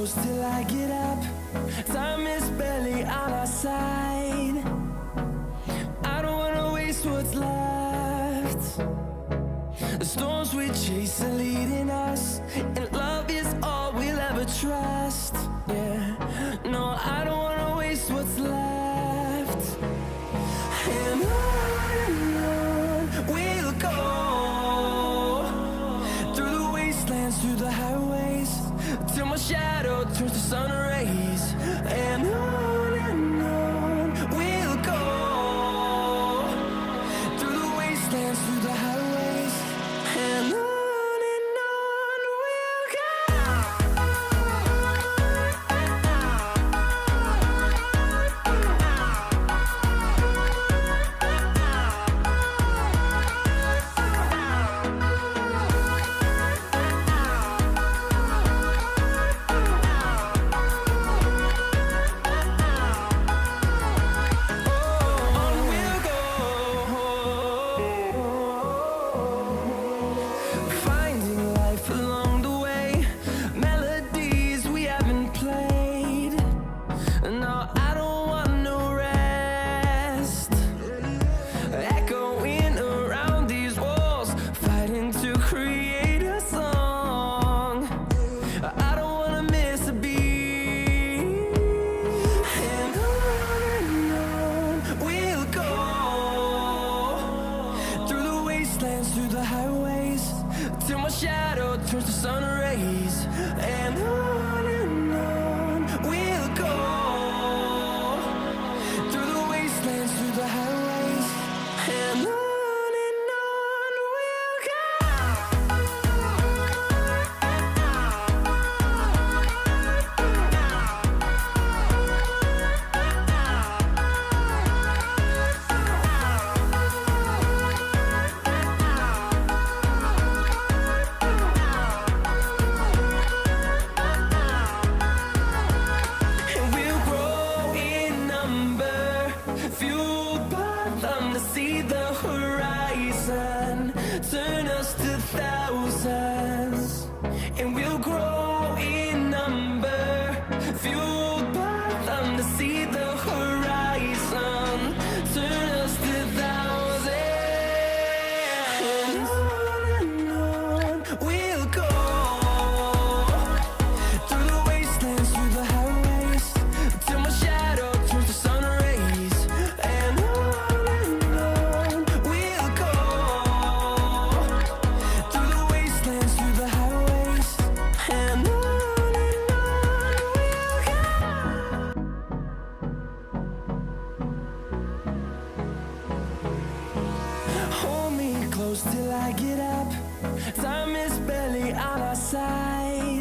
close till I get up. Time is barely on our side. I don't wanna waste what's left. The storms we chase are leading us, and love is all we'll ever trust. Yeah, no, I don't wanna waste what's left. And on we'll go, through the wastelands, through the highways, till my shadow turns to sun rays. And on we'll go, through the wastelands, through the highways, and on we'll go. Through the highways, till my shadow turns to sun rays. And on we'll go, through the wastelands, through the highways, and on we'll go. Fueled by them to see the horizon, turn us to thousands, and we'll grow in number. Fueled by them to see the horizon, turn us to thousands. And on we'll go, through the wastelands, through the highways, till my shadow turns to sun rays. And on we'll go, through the wastelands, through the highways, and on we'll go. Hold me close till I get up. Time is barely on our side.